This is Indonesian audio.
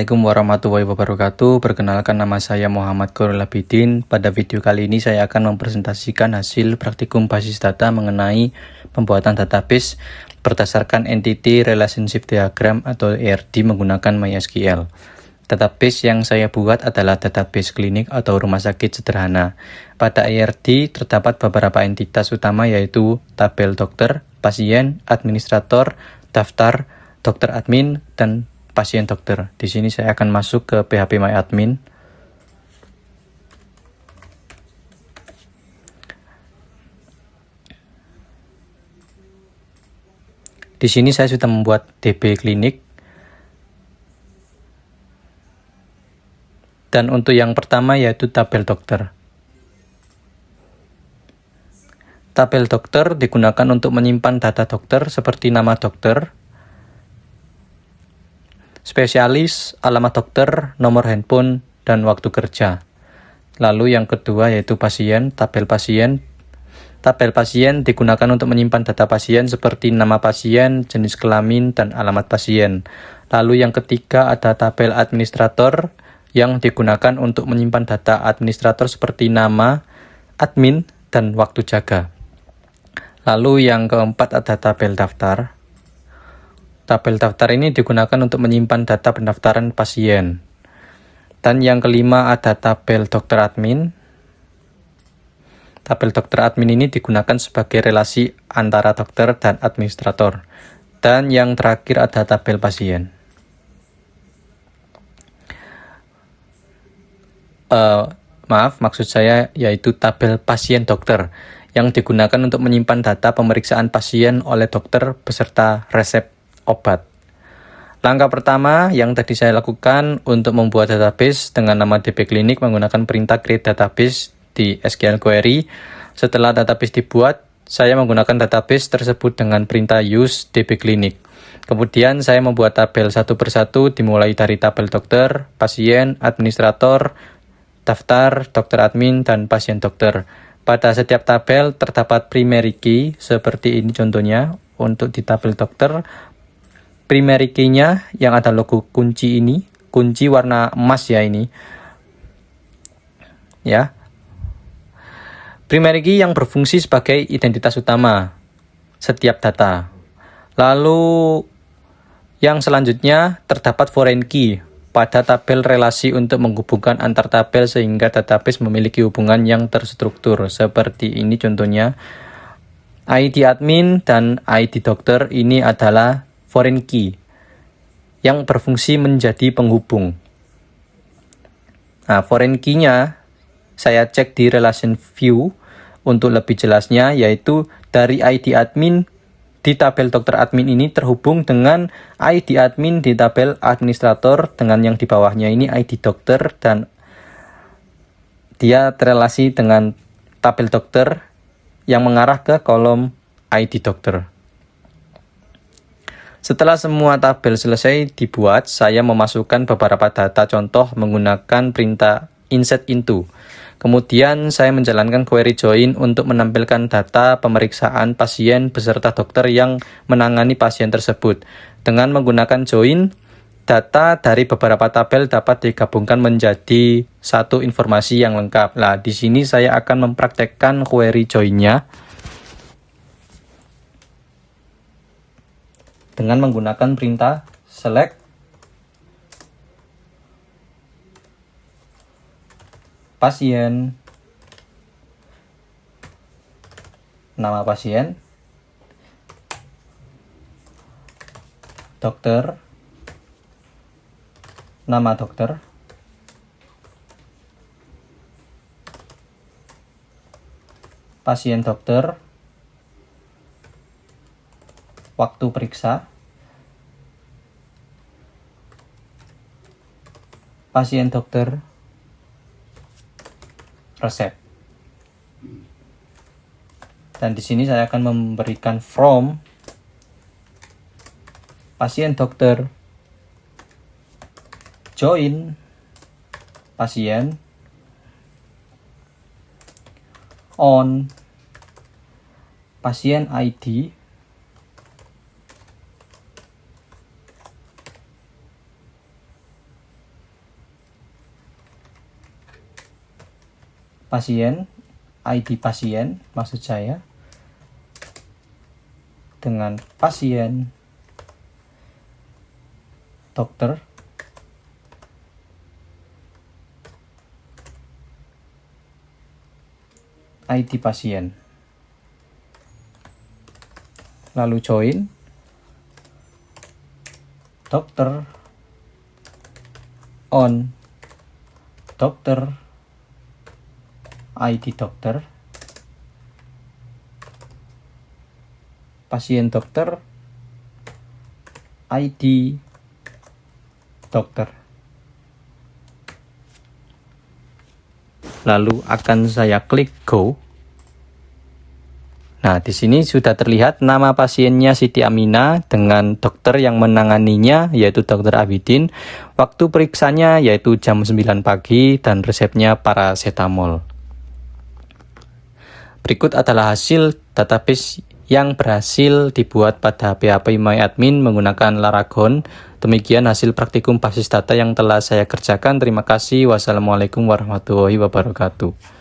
Assalamualaikum warahmatullahi wabarakatuh. Perkenalkan, nama saya Muhammad Khairul Abidin. Pada video kali ini saya akan mempresentasikan hasil praktikum basis data mengenai pembuatan database berdasarkan Entity Relationship Diagram atau ERD menggunakan MySQL. Database yang saya buat adalah database klinik atau rumah sakit sederhana. Pada ERD terdapat beberapa entitas utama, yaitu tabel dokter, pasien, administrator, daftar, dokter admin, dan pasien dokter. Di sini saya akan masuk ke PHP My Admin. Di sini saya sudah membuat DB klinik. Dan untuk yang pertama yaitu tabel dokter. Tabel dokter digunakan untuk menyimpan data dokter seperti nama dokter, spesialis, alamat dokter, nomor handphone, dan waktu kerja. Lalu yang kedua yaitu pasien, tabel pasien. Tabel pasien digunakan untuk menyimpan data pasien seperti nama pasien, jenis kelamin, dan alamat pasien. Lalu yang ketiga ada tabel administrator yang digunakan untuk menyimpan data administrator seperti nama, admin, dan waktu jaga. Lalu yang keempat ada tabel daftar. Tabel daftar ini digunakan untuk menyimpan data pendaftaran pasien. Dan yang kelima ada tabel dokter admin. Tabel dokter admin ini digunakan sebagai relasi antara dokter dan administrator. Dan yang terakhir ada tabel pasien. Maksud saya yaitu tabel pasien dokter yang digunakan untuk menyimpan data pemeriksaan pasien oleh dokter beserta resep obat. Langkah pertama yang tadi saya lakukan untuk membuat database dengan nama DB Klinik menggunakan perintah create database di SQL query. Setelah database dibuat, saya menggunakan database tersebut dengan perintah use DB Klinik. Kemudian saya membuat tabel satu persatu dimulai dari tabel dokter, pasien, administrator, daftar, dokter admin, dan pasien dokter. Pada setiap tabel terdapat primary key seperti ini contohnya. Untuk di tabel dokter, primary key-nya yang ada logo kunci ini, kunci warna emas ya ini. Ya. Primary key yang berfungsi sebagai identitas utama setiap data. Lalu yang selanjutnya terdapat foreign key pada tabel relasi untuk menghubungkan antar tabel sehingga database memiliki hubungan yang terstruktur. Seperti ini contohnya. ID admin dan ID dokter ini adalah foreign key yang berfungsi menjadi penghubung. Nah, foreign key-nya saya cek di relation view untuk lebih jelasnya, yaitu dari ID admin di tabel dokter admin ini terhubung dengan ID admin di tabel administrator dengan yang di bawahnya ini ID dokter, dan dia terrelasi dengan tabel dokter yang mengarah ke kolom ID dokter. Setelah semua tabel selesai dibuat, saya memasukkan beberapa data contoh menggunakan perintah insert into. Kemudian saya menjalankan query join untuk menampilkan data pemeriksaan pasien beserta dokter yang menangani pasien tersebut. Dengan menggunakan join, data dari beberapa tabel dapat digabungkan menjadi satu informasi yang lengkap. Nah, di sini saya akan mempraktekkan query join-nya dengan menggunakan perintah select pasien, nama pasien, dokter, nama dokter, pasien dokter, waktu periksa, pasien dokter, resep. Dan di sini saya akan memberikan from pasien dokter join pasien on pasien ID pasien, ID pasien maksud saya, dengan pasien, dokter, ID pasien. Lalu join dokter on dokter ID dokter, pasien dokter, ID dokter. Lalu akan saya klik go. Nah, di sini sudah terlihat nama pasiennya Siti Aminah dengan dokter yang menanganinya yaitu Dr. Abidin. Waktu periksanya yaitu jam 9 pagi dan resepnya paracetamol. Berikut adalah hasil database yang berhasil dibuat pada PHP MyAdmin menggunakan Laragon. Demikian hasil praktikum basis data yang telah saya kerjakan. Terima kasih. Wassalamualaikum warahmatullahi wabarakatuh.